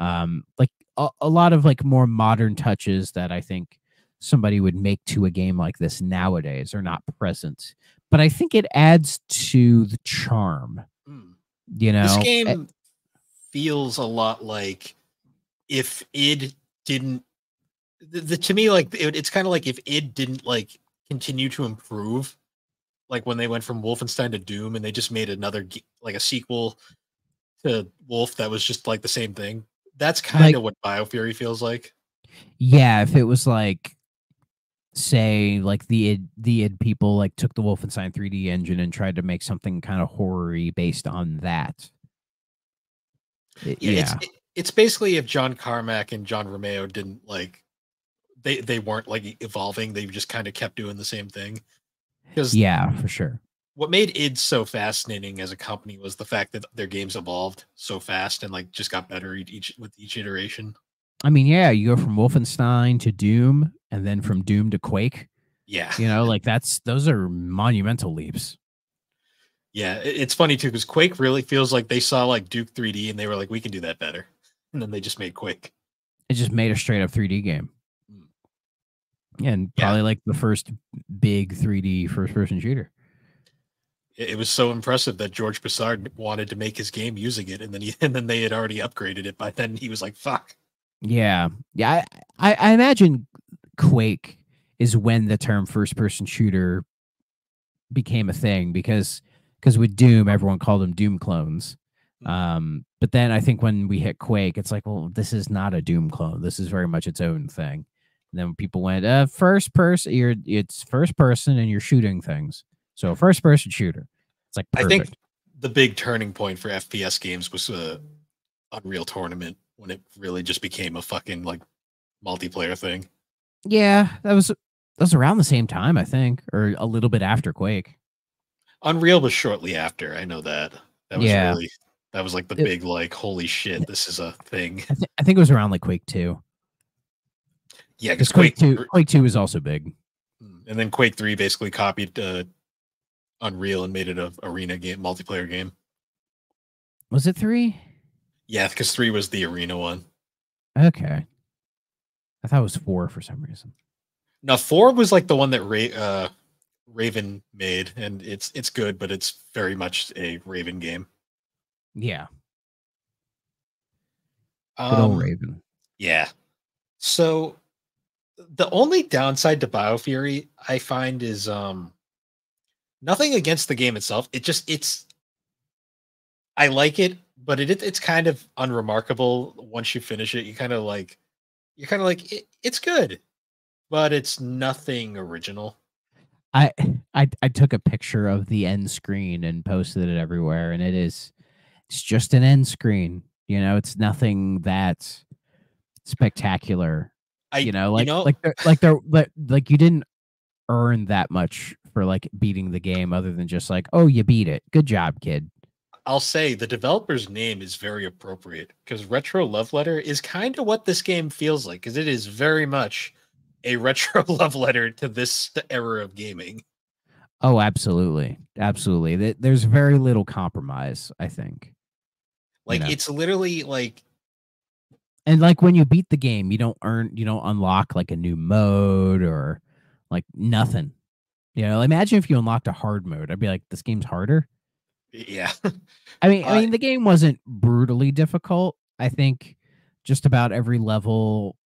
Like a lot of like more modern touches that I think somebody would make to a game like this nowadays are not present. But I think it adds to the charm, Hmm. you This know. game feels a lot like if id didn't to me like it's kind of like if id didn't like continue to improve, like when they went from Wolfenstein to Doom and they just made another like a sequel to Wolf that was just like the same thing. That's kind Like of what Biofury feels like. yeah, if it was like say like the id people like took the Wolfenstein 3D engine and tried to make something kind of horror-y based on that. Yeah, Yeah. it's basically if John Carmack and John Romeo didn't like they weren't like evolving, they just kind of kept doing the same thing. Because Yeah, for sure. what made id so fascinating as a company was the fact that their games evolved so fast and like just got better each with each iteration. I mean, yeah, you go from Wolfenstein to Doom and then from Doom to Quake. Yeah. You know, like those are monumental leaps. Yeah, it's funny too because Quake really feels like they saw like Duke 3D and they were like, we can do that better, and then they just made Quake. It just made a straight up 3D game. Mm. And Yeah, probably like the first big 3D first person shooter. it was so impressive that George Broussard wanted to make his game using it, and and then they had already upgraded it by then. He was like, "Fuck." Yeah. Yeah. I imagine Quake is when the term first person shooter became a thing because with Doom, everyone called them Doom clones. Mm. But then I think when we hit Quake, it's like, well, this is not a Doom clone. This is very much its own thing. And then people went, first person, it's first person and you're shooting things. So first person shooter. It's like I think perfect. the big turning point for FPS games was Unreal Tournament when it really just became a fucking like multiplayer thing. Yeah, that was around the same time, I think, or a little bit after Quake. Unreal was shortly after. I know that. That was Yeah, really that was like the it, big like holy shit, this is a thing. I think it was around like Quake 2. Yeah, because Because Quake 2 was also big. and then Quake 3 basically copied Unreal and made it a arena game, multiplayer game. Was it 3? Yeah, because 3 was the arena one. Okay. I thought it was 4 for some reason. Now 4 was like the one that Raven made, and it's good, but it's very much a Raven game. Yeah. Good old Raven. Yeah. So the only downside to Biofury I find is nothing against the game itself. It's I like it, but it's kind of unremarkable once you finish it. You're kind of like it's good, but it's nothing original. I I took a picture of the end screen and posted it everywhere, and it's just an end screen. It's nothing that spectacular. I you Like know like you didn't earn that much for like beating the game, other than just like, oh, you beat it. Good job, kid. I'll say the developer's name is very appropriate because Retro Love Letter is kind of what this game feels like because it is very much a retro love letter to this era of gaming. Oh, absolutely, absolutely. There's very little compromise, I think. Like it's literally like And like when you beat the game, you don't unlock like a new mode or like nothing. Imagine if you unlocked a hard mode. I'd be like, this game's harder. yeah. I mean, the game wasn't brutally difficult. I think just about every level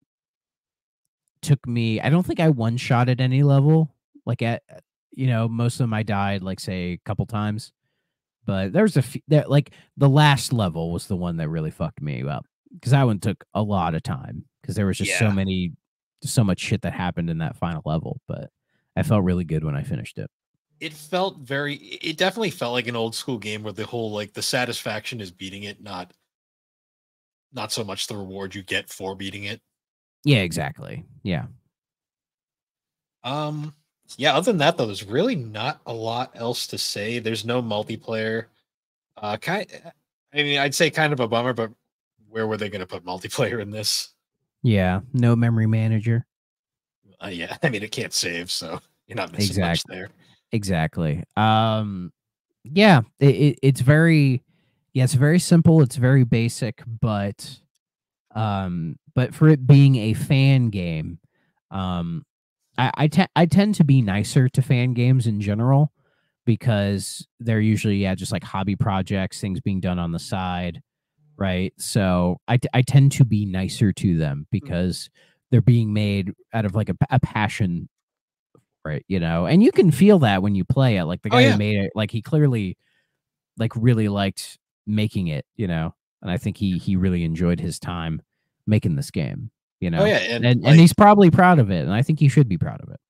took me. I don't think I one shot at any level. Like most of them I died like say a couple times, but there's a few that like the last level was the one that really fucked me up because that one took a lot of time because there was just Yeah. so much shit that happened in that final level. But I felt really good when I finished it. It definitely felt like an old school game where the whole like the satisfaction is beating it, not so much the reward you get for beating it. Yeah, exactly. Yeah. Um yeah, other than that though, there's really not a lot else to say. There's no multiplayer. I mean, I'd say kind of a bummer, but where were they going to put multiplayer in this? Yeah. No memory manager. Yeah, I mean, it can't save, so you're not missing much Exactly. there. Exactly. Yeah, it's very, yeah, it's very simple. It's very basic, but for it being a fan game, um, I tend to be nicer to fan games in general because they're usually, yeah, just like hobby projects, things being done on the side, right? So I tend to be nicer to them because they're being made out of like a passion, right? And you can feel that when you play it. Like the Oh guy who yeah, made it, like he clearly like really liked making it, and I think he really enjoyed his time making this game, oh yeah, and and like he's probably proud of it, and I think he should be proud of it.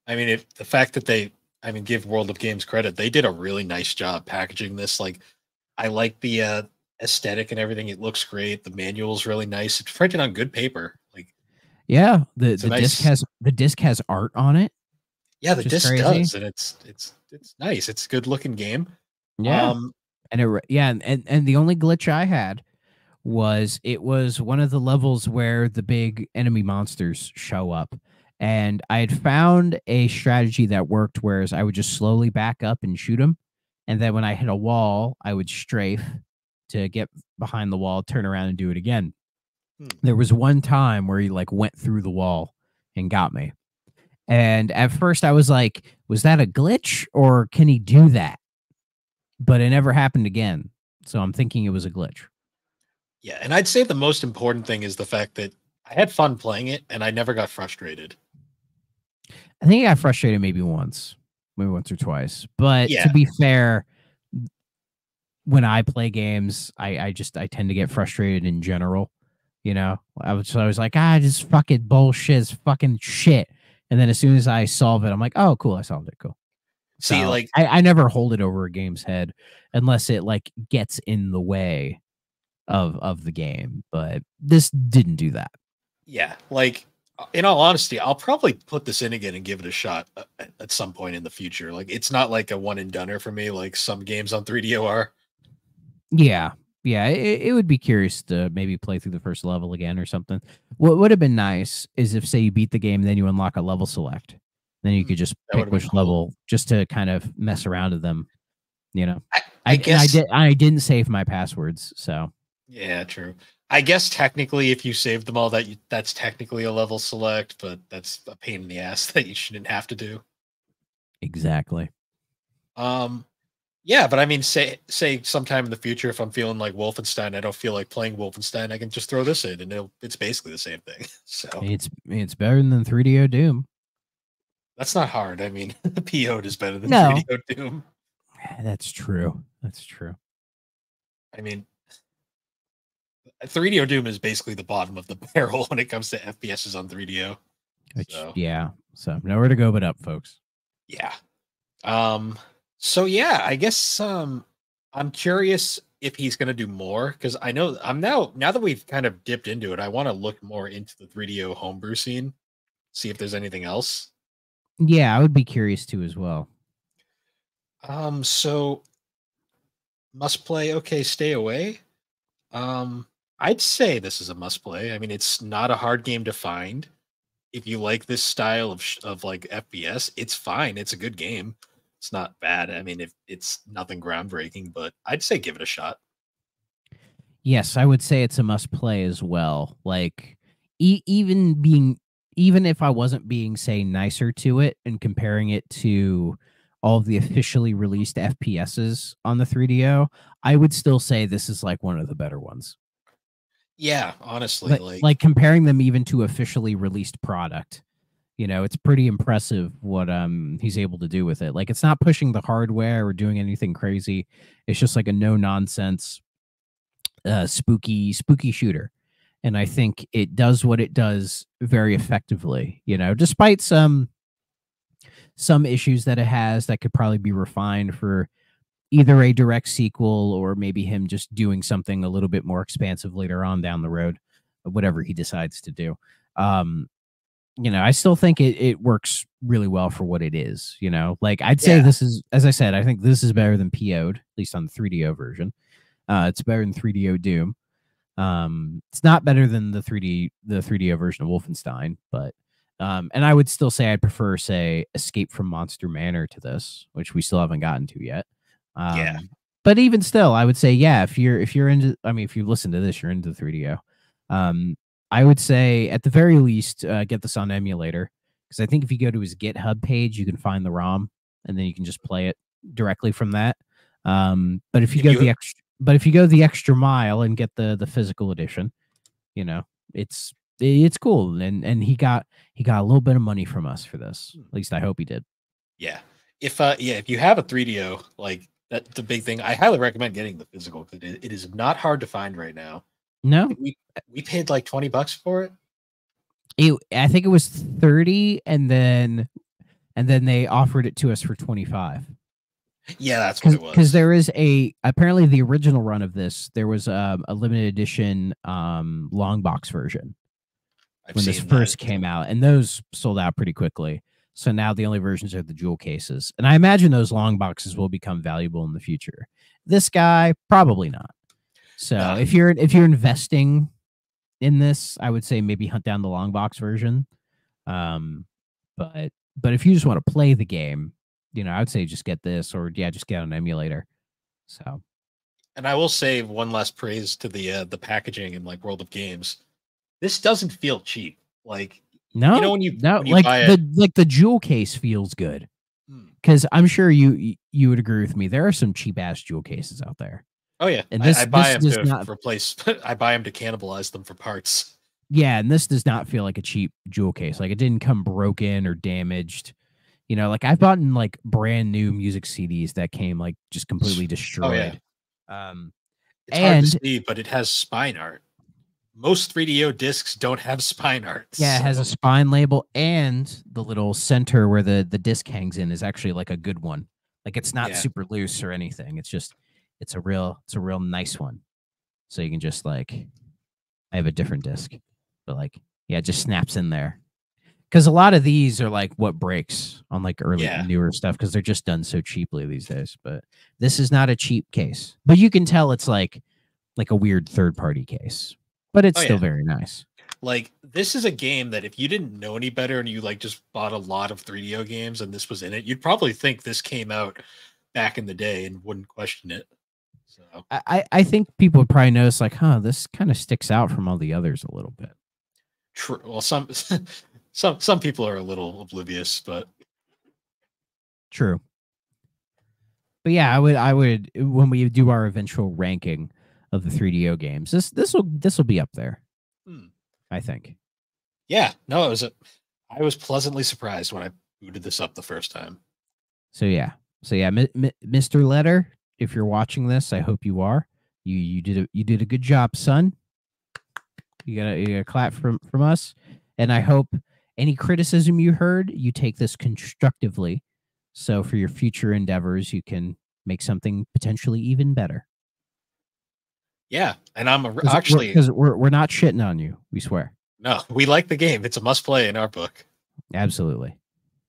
I mean, if the fact that I mean, give World of Games credit, they did a really nice job packaging this. Like, I like the aesthetic and everything. It looks great. The manual's really nice. It's printed on good paper. Like, Yeah, the it's a the disc nice. has the disc has art on it, Yeah, the which is disc crazy. does, and it's nice. It's a good looking game. Yeah, Um, and the only glitch I had was it was one of the levels where the big enemy monsters show up. And I had found a strategy that worked, whereas I would just slowly back up and shoot them. And then when I hit a wall, I would strafe to get behind the wall, turn around and do it again. There was one time where he like went through the wall and got me. And at first I was like, was that a glitch or can he do that? But it never happened again. So I'm thinking it was a glitch. yeah, and I'd say the most important thing is the fact that I had fun playing it, and I never got frustrated. I think I got frustrated maybe once or twice. But to Yeah. be fair, when I play games, I tend to get frustrated in general. I was like, just fucking bullshit, it's fucking shit. And then as soon as I solve it, I'm like, oh, cool, I solved it, cool. See, So like I never hold it over a game's head unless it like gets in the way. of the game, but this didn't do that. Yeah, like in all honesty, I'll probably put this in again and give it a shot at some point in the future. Like it's not like a one and doneer for me, like some games on 3DO are. Yeah. Yeah, it would be curious to maybe play through the first level again or something. What would have been nice is if, say, you beat the game, then you unlock a level select. Then you could just That would pick have been which cool. level just to kind of mess around with them, you know. I guess. I didn't save my passwords, so Yeah, true. I guess technically, if you save them all, that's technically a level select, but that's a pain in the ass that you shouldn't have to do. exactly. Um, yeah, but I mean, say sometime in the future, if I'm feeling like Wolfenstein, I don't feel like playing Wolfenstein, I can just throw this in, and it's basically the same thing. So It's better than 3DO Doom. that's not hard. I mean, PO'd is better than No, 3DO Doom. that's true. That's true. I mean, 3DO Doom is basically the bottom of the barrel when it comes to FPSs on 3DO. Which, So yeah. So nowhere to go but up, folks. yeah. Um. So yeah, I guess I'm curious if he's going to do more because I know I'm now that we've kind of dipped into it, I want to look more into the 3DO homebrew scene, see if there's anything else. Yeah, I would be curious too as well. So must play. Okay, stay away. I'd say this is a must play. I mean, it's not a hard game to find. If you like this style of like FPS, it's fine. It's a good game. It's not bad. I mean, if it's nothing groundbreaking, but I'd say give it a shot. Yes, I would say it's a must play as well. Like even if I wasn't being, say, nicer to it and comparing it to all of the officially released FPSs on the 3DO, I would still say this is like one of the better ones. Yeah, honestly, like Like comparing them even to officially released product. You know, it's pretty impressive what he's able to do with it. Like it's not pushing the hardware or doing anything crazy. It's just like a no nonsense spooky shooter. And I think it does what it does very effectively, you know, despite some issues that it has that could probably be refined for either a direct sequel or maybe him just doing something a little bit more expansive later on down the road, whatever he decides to do. Um, you know, I still think it works really well for what it is, you know. Like I'd say yeah, this is, as I said, I think this is better than PO'd, at least on the 3DO version. It's better than 3DO Doom. It's not better than the 3DO version of Wolfenstein, but and I would still say I'd prefer, say, Escape from Monster Manor to this, which we still haven't gotten to yet. yeah, But even still, I would say, yeah, if you're into, I mean, if you listen to this, you're into 3DO. I would say at the very least, get this on emulator because I think if you go to his GitHub page, you can find the ROM and then you can just play it directly from that. But if you if go you the extra mile and get the physical edition, you know, it's cool. And he got a little bit of money from us for this. At least I hope he did. yeah, if you have a 3DO, like that's the big thing. I highly recommend getting the physical because it is not hard to find right now. No, We paid like $20 for it. I think it was 30, and then they offered it to us for 25. Yeah, that's what it Because was. there is apparently the original run of this, there was a limited edition long box version I've when this seen that. first came out, and those sold out pretty quickly. So now the only versions are the jewel cases, and I imagine those long boxes will become valuable in the future. This guy probably not. So Nah, if you're investing in this, I would say maybe hunt down the long box version. Um, but if you just want to play the game, you know, I would say just get this, or yeah, just get an emulator. So and I will say one last praise to the packaging in like World of Games. This doesn't feel cheap. Like no, no, when you like buy it. the jewel case feels good Hmm. because I'm sure you would agree with me. There are some cheap ass jewel cases out there, Oh yeah, and I buy this them does to not. replace. I buy them to cannibalize them for parts. Yeah, and this does not feel like a cheap jewel case. Like it didn't come broken or damaged. You know, like I've bought like brand new music CDs that came like just completely Oh yeah, destroyed. Um, it's hard to and see, but it has spine art. Most 3DO discs don't have spine art. yeah, it has a So spine label, and the little center where the disc hangs in is actually like a good one. Like it's not yeah, super loose or anything. It's just it's a real nice one. So you can just like, I have a different disc, but like, yeah, it just snaps in there. Because a lot of these are like what breaks on like early Yeah. newer stuff because they're just done so cheaply these days. But this is not a cheap case, but you can tell it's like a weird third party case, but it's Oh still yeah. very nice. Like this is a game that if you didn't know any better and you like just bought a lot of 3DO games and this was in it, you'd probably think this came out back in the day and wouldn't question it. So I think people would probably notice like, huh, this kind of sticks out from all the others a little bit. true. Well, some people are a little oblivious, but True. But yeah, I would when we do our eventual ranking of the 3DO games, this will be up there, I think. yeah, no, I was pleasantly surprised when I booted this up the first time. So yeah, Mr. Letter, if you're watching this, I hope you are. You did a good job, son. You got a clap from us, and I hope any criticism you heard, you take this constructively. So for your future endeavors, you can make something potentially even better. Yeah, and I'm Actually, because we're not shitting on you, we swear. No, we like the game. It's a must play in our book. Absolutely.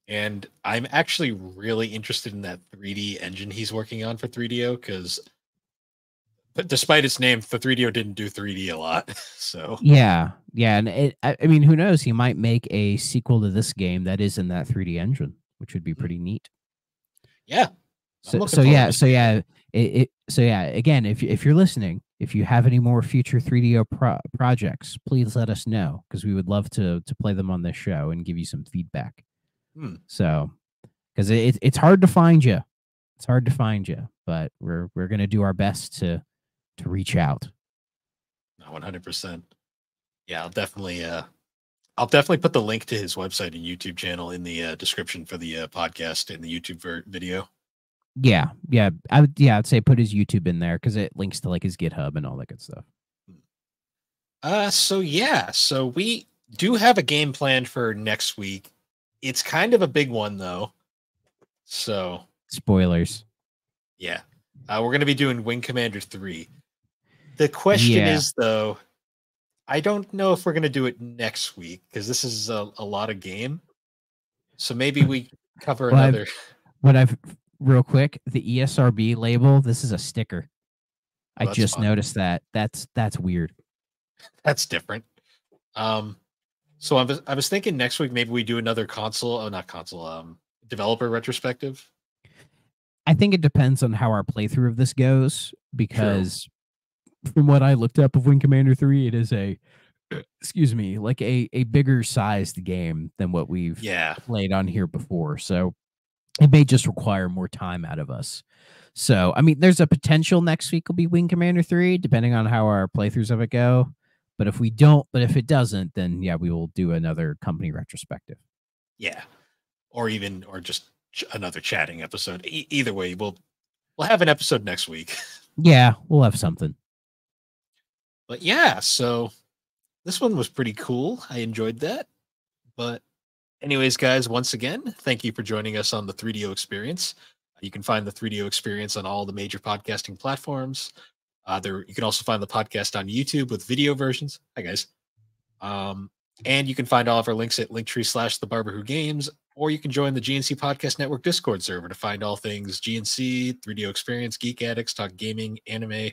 And I'm actually really interested in that 3D engine he's working on for 3DO because, but despite its name, the 3DO didn't do 3D a lot. So yeah, and I mean, who knows? He might make a sequel to this game that is in that 3D engine, which would be pretty neat. Yeah. So yeah. Again, if you're listening, if you have any more future 3DO projects, please let us know because we would love to play them on this show and give you some feedback. So, because it's hard to find you, but we're gonna do our best to reach out. 100%. Yeah, I'll definitely put the link to his website and YouTube channel in the description for the podcast and the YouTube video. Yeah, I'd say put his YouTube in there because it links to like his GitHub and all that good stuff. So we do have a game planned for next week. It's kind of a big one though. So spoilers. Yeah, we're going to be doing Wing Commander 3. The question is though, I don't know if we're going to do it next week because this is a lot of game. So maybe we cover another. Real quick, the ESRB label, this is a sticker. I just noticed that. That's weird. That's different. So I was thinking next week maybe we do another developer retrospective. I think it depends on how our playthrough of this goes because from what I looked up of Wing Commander 3, it is like a bigger sized game than what we've played on here before. So it may just require more time out of us. So, I mean, there's a potential next week will be Wing Commander 3, depending on how our playthroughs of it go. But if it doesn't, then yeah, we will do another company retrospective. Yeah. Or just another chatting episode. Either way, we'll have an episode next week. Yeah, we'll have something. But yeah, so this one was pretty cool. I enjoyed that. But anyways, guys, once again, thank you for joining us on the 3DO Experience. You can find the 3DO Experience on all the major podcasting platforms. You can also find the podcast on YouTube with video versions. Hi, guys. And you can find all of our links at linktree/thebarberwhogames, or you can join the GNC Podcast Network Discord server to find all things GNC, 3DO Experience, Geek Addicts, talk gaming, anime,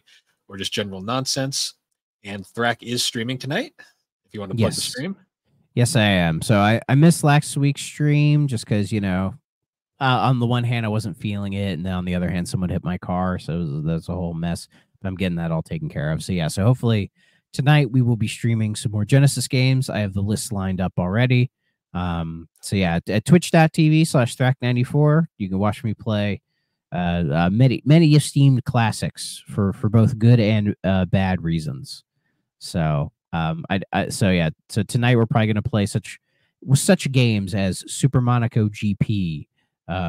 or just general nonsense. And Thrak is streaming tonight. If you want to plug the stream. Yes, I am. So I missed last week's stream just because, on the one hand, I wasn't feeling it. And then on the other hand, someone hit my car. So that's a whole mess. But I'm getting that all taken care of. So yeah, so hopefully tonight we will be streaming some more Genesis games. I have the list lined up already. So yeah, at twitch.tv/Thrak94, you can watch me play many esteemed classics for both good and bad reasons. So so tonight we're probably going to play such games as Super Monaco GP,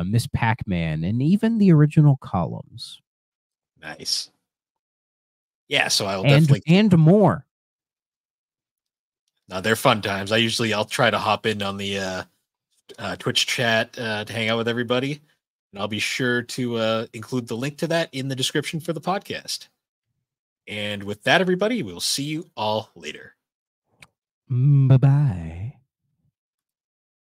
Miss Pac-Man, and even the original Columns. Nice. Yeah, so I will definitely and more. Now they're fun times. I'll try to hop in on the Twitch chat to hang out with everybody, and I'll be sure to include the link to that in the description for the podcast. And with that, everybody, we'll see you all later. Bye bye.